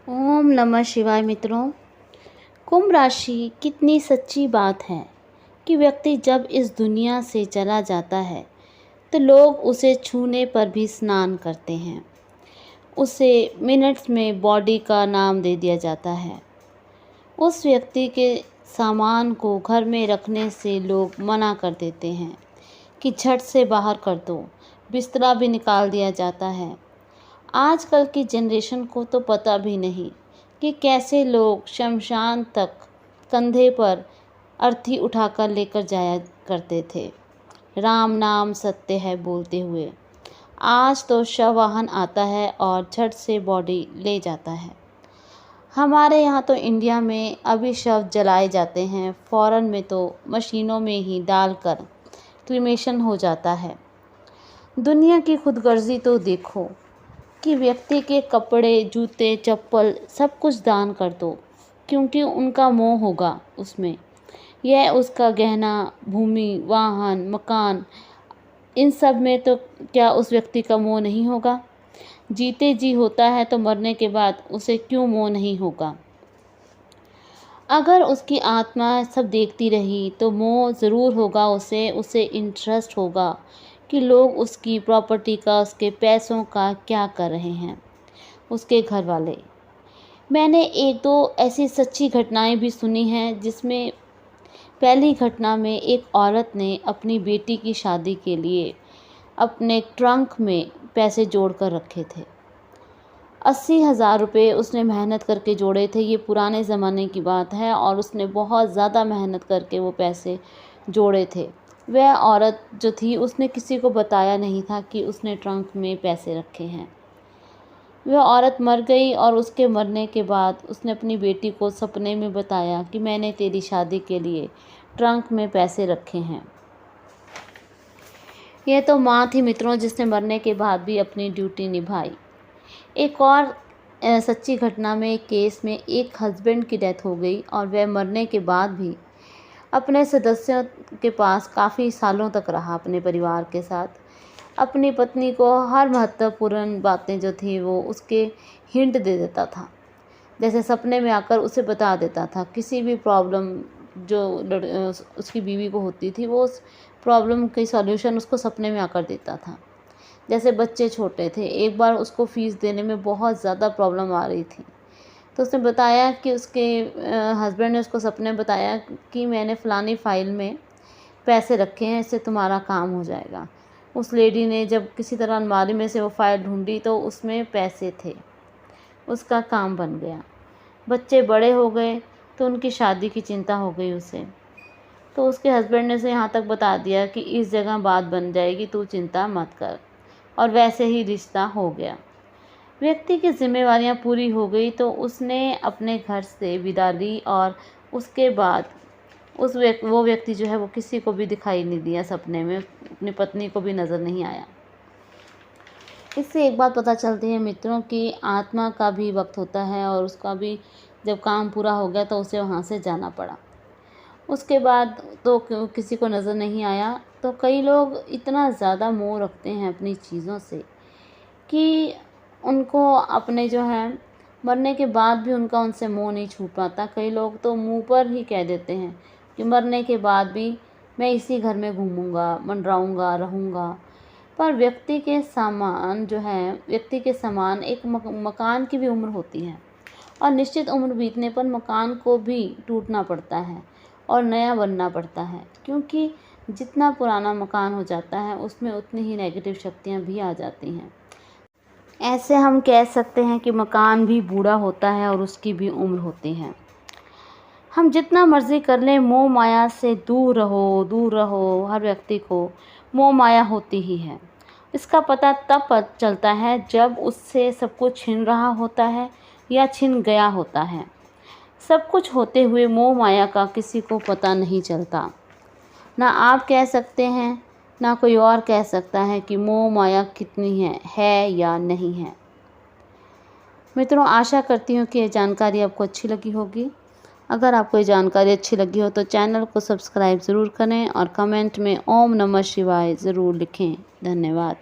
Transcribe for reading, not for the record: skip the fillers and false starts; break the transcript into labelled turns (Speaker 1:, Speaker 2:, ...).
Speaker 1: ओम नमः शिवाय। मित्रों, कुंभ राशि कितनी सच्ची बात है कि व्यक्ति जब इस दुनिया से चला जाता है तो लोग उसे छूने पर भी स्नान करते हैं। उसे मिनट्स में बॉडी का नाम दे दिया जाता है। उस व्यक्ति के सामान को घर में रखने से लोग मना कर देते हैं कि झट से बाहर कर दो, बिस्तरा भी निकाल दिया जाता है। आजकल की जनरेशन को तो पता भी नहीं कि कैसे लोग शमशान तक कंधे पर अर्थी उठाकर लेकर जाया करते थे, राम नाम सत्य है बोलते हुए। आज तो शव वाहन आता है और झट से बॉडी ले जाता है। हमारे यहाँ तो इंडिया में अभी शव जलाए जाते हैं, फ़ौरन में तो मशीनों में ही डालकर क्रीमेशन हो जाता है। दुनिया की खुदगर्जी तो देखो कि व्यक्ति के कपड़े, जूते, चप्पल सब कुछ दान कर दो, क्योंकि उनका मोह होगा उसमें। यह उसका गहना, भूमि, वाहन, मकान, इन सब में तो क्या उस व्यक्ति का मोह नहीं होगा? जीते जी होता है तो मरने के बाद उसे क्यों मोह नहीं होगा? अगर उसकी आत्मा सब देखती रही तो मोह ज़रूर होगा उसे इंटरेस्ट होगा कि लोग उसकी प्रॉपर्टी का, उसके पैसों का क्या कर रहे हैं, उसके घर वाले। मैंने एक दो ऐसी सच्ची घटनाएं भी सुनी हैं, जिसमें पहली घटना में एक औरत ने अपनी बेटी की शादी के लिए अपने ट्रंक में पैसे जोड़ कर रखे थे। 80,000 रुपये उसने मेहनत करके जोड़े थे। ये पुराने ज़माने की बात है और उसने बहुत ज़्यादा मेहनत करके वो पैसे जोड़े थे। वह औरत जो थी उसने किसी को बताया नहीं था कि उसने ट्रंक में पैसे रखे हैं। वह औरत मर गई और उसके मरने के बाद उसने अपनी बेटी को सपने में बताया कि मैंने तेरी शादी के लिए ट्रंक में पैसे रखे हैं। यह तो माँ थी मित्रों, जिसने मरने के बाद भी अपनी ड्यूटी निभाई। एक और सच्ची घटना में, एक केस में एक हस्बैंड की डेथ हो गई और वह मरने के बाद भी अपने सदस्यों के पास काफ़ी सालों तक रहा, अपने परिवार के साथ। अपनी पत्नी को हर महत्वपूर्ण बातें जो थी वो उसके हिंट दे देता था। जैसे सपने में आकर उसे बता देता था किसी भी प्रॉब्लम जो उसकी बीवी को होती थी, वो उस प्रॉब्लम की सॉल्यूशन उसको सपने में आकर देता था। जैसे बच्चे छोटे थे, एक बार उसको फ़ीस देने में बहुत ज़्यादा प्रॉब्लम आ रही थी, तो उसने बताया कि उसके हस्बैंड ने उसको सपने में बताया कि मैंने फ़लानी फ़ाइल में पैसे रखे हैं, इससे तुम्हारा काम हो जाएगा। उस लेडी ने जब किसी तरह अलमारी में से वो फ़ाइल ढूंढी तो उसमें पैसे थे, उसका काम बन गया। बच्चे बड़े हो गए तो उनकी शादी की चिंता हो गई उसे, तो उसके हस्बैंड ने उसे यहाँ तक बता दिया कि इस जगह बात बन जाएगी, तू चिंता मत कर। और वैसे ही रिश्ता हो गया। व्यक्ति की जिम्मेवारियां पूरी हो गई तो उसने अपने घर से विदा ली और उसके बाद वो व्यक्ति जो है वो किसी को भी दिखाई नहीं दिया सपने में, अपनी पत्नी को भी नज़र नहीं आया। इससे एक बात पता चलती है मित्रों कि आत्मा का भी वक्त होता है और उसका भी जब काम पूरा हो गया तो उसे वहाँ से जाना पड़ा। उसके बाद तो किसी को नज़र नहीं आया। तो कई लोग इतना ज़्यादा मोह रखते हैं अपनी चीज़ों से कि उनको अपने जो है मरने के बाद भी उनका उनसे मोह नहीं छूट पाता। कई लोग तो मुंह पर ही कह देते हैं कि मरने के बाद भी मैं इसी घर में घूमूंगा, मंडराऊंगा, रहूंगा। पर व्यक्ति के समान एक मकान की भी उम्र होती है और निश्चित उम्र बीतने पर मकान को भी टूटना पड़ता है और नया बनना पड़ता है, क्योंकि जितना पुराना मकान हो जाता है उसमें उतनी ही नेगेटिव शक्तियाँ भी आ जाती हैं। ऐसे हम कह सकते हैं कि मकान भी बूढ़ा होता है और उसकी भी उम्र होती है। हम जितना मर्ज़ी कर लें, मोह माया से दूर रहो। हर व्यक्ति को मोह माया होती ही है। इसका पता तब चलता है जब उससे सब कुछ छिन रहा होता है या छिन गया होता है। सब कुछ होते हुए मोह माया का किसी को पता नहीं चलता। ना आप कह सकते हैं, ना कोई और कह सकता है कि मोह माया कितनी है या नहीं है। मित्रों, आशा करती हूँ कि ये जानकारी आपको अच्छी लगी होगी। अगर आपको ये जानकारी अच्छी लगी हो तो चैनल को सब्सक्राइब ज़रूर करें और कमेंट में ओम नमः शिवाय ज़रूर लिखें। धन्यवाद।